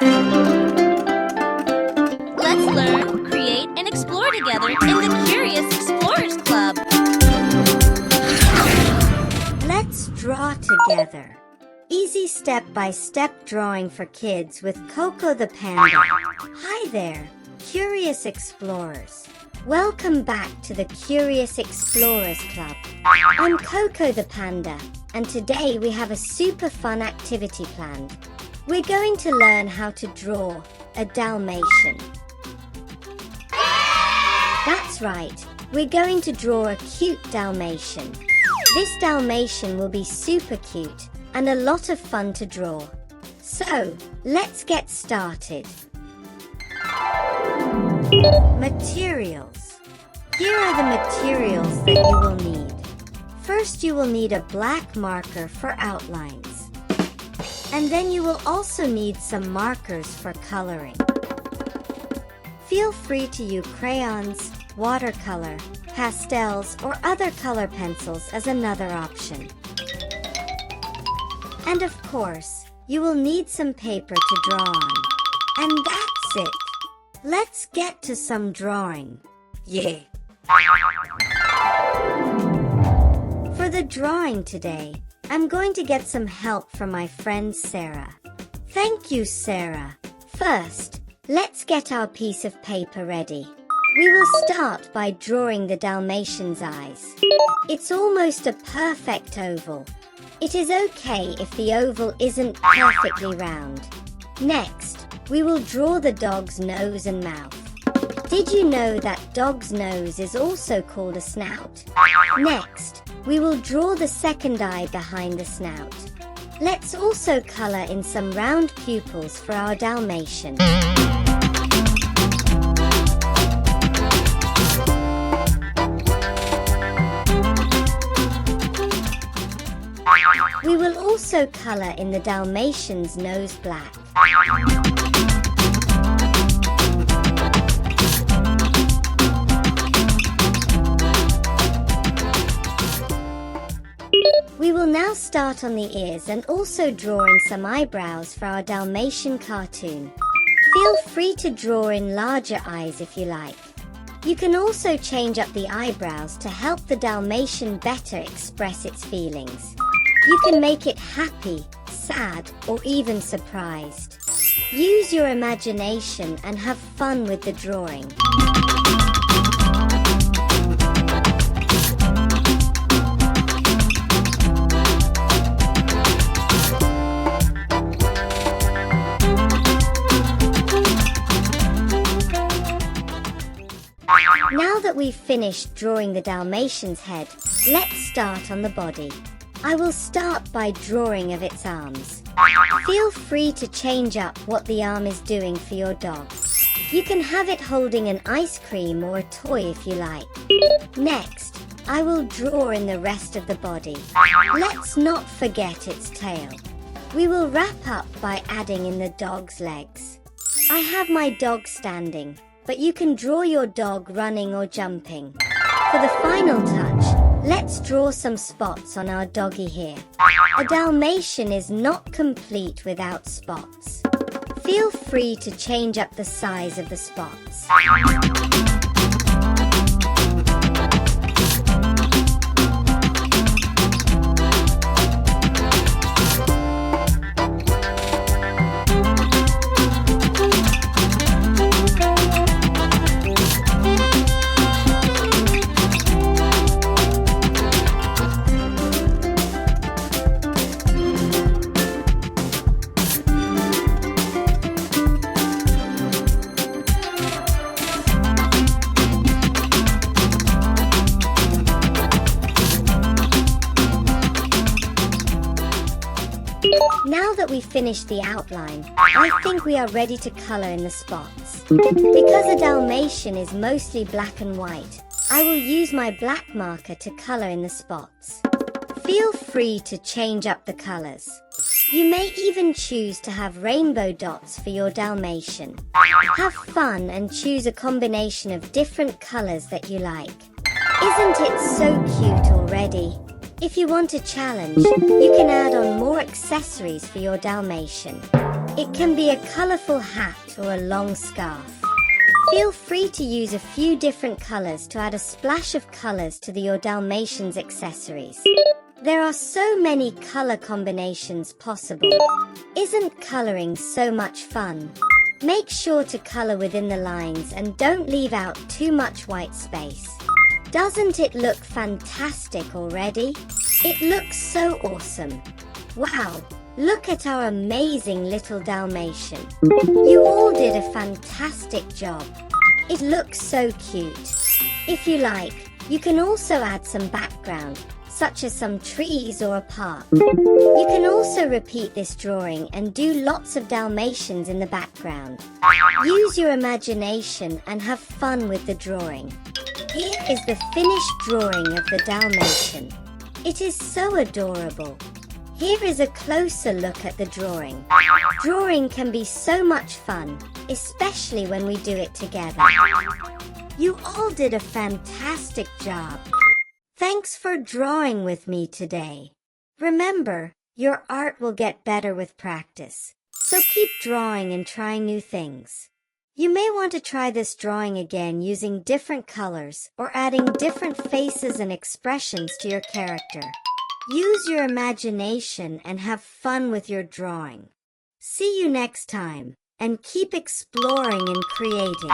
Let's learn, create, and explore together in the Curious Explorers Club. Let's draw together. Easy step-by-step drawing for kids with Coco the Panda. Hi there, Curious Explorers. Welcome back to the Curious Explorers Club. I'm Coco the Panda, and today we have a super fun activity planned. We're going to learn how to draw a Dalmatian. That's right, we're going to draw a cute Dalmatian. This Dalmatian will be super cute and a lot of fun to draw. So, let's get started. Materials. Here are the materials that you will need. First, you will need a black marker for outlines. And then you will also need some markers for coloring. Feel free to use crayons, watercolor, pastels, or other color pencils as another option. And of course, you will need some paper to draw on. And that's it. Let's get to some drawing. Yeah! For the drawing today, I'm going to get some help from my friend Sarah. Thank you, Sarah. First, let's get our piece of paper ready. We will start by drawing the Dalmatian's eyes. It's almost a perfect oval. It is okay if the oval isn't perfectly round. Next, we will draw the dog's nose and mouth. Did you know that dog's nose is also called a snout? Next, we will draw the second eye behind the snout. Let's also color in some round pupils for our Dalmatian. We will also color in the Dalmatian's nose black. We will now start on the ears and also draw in some eyebrows for our Dalmatian cartoon. Feel free to draw in larger eyes if you like. You can also change up the eyebrows to help the Dalmatian better express its feelings. You can make it happy, sad, or even surprised. Use your imagination and have fun with the drawing. Now that we've finished drawing the Dalmatian's head, let's start on the body. I will start by drawing of its arms. Feel free to change up what the arm is doing for your dog. You can have it holding an ice cream or a toy if you like. Next, I will draw in the rest of the body. Let's not forget its tail. We will wrap up by adding in the dog's legs. I have my dog standing, but you can draw your dog running or jumping. For the final touch, let's draw some spots on our doggy here. A Dalmatian is not complete without spots. Feel free to change up the size of the spots. Now that we've finished the outline, I think we are ready to color in the spots. Because a Dalmatian is mostly black and white, I will use my black marker to color in the spots. Feel free to change up the colors. You may even choose to have rainbow dots for your Dalmatian. Have fun and choose a combination of different colors that you like. Isn't it so cute already? If you want a challenge, you can add on more accessories for your Dalmatian. It can be a colorful hat or a long scarf. Feel free to use a few different colors to add a splash of colors to your Dalmatian's accessories. There are so many color combinations possible. Isn't coloring so much fun? Make sure to color within the lines and don't leave out too much white space. Doesn't it look fantastic already? It looks so awesome. Wow, look at our amazing little Dalmatian. You all did a fantastic job. It looks so cute. If you like, you can also add some background, such as some trees or a park. You can also repeat this drawing and do lots of Dalmatians in the background. Use your imagination and have fun with the drawing. Here is the finished drawing of the Dalmatian. It is so adorable. Here is a closer look at the drawing. Drawing can be so much fun, especially when we do it together. You all did a fantastic job. Thanks for drawing with me today. Remember, your art will get better with practice, so keep drawing and trying new things. You may want to try this drawing again using different colors or adding different faces and expressions to your character. Use your imagination and have fun with your drawing. See you next time, and keep exploring and creating.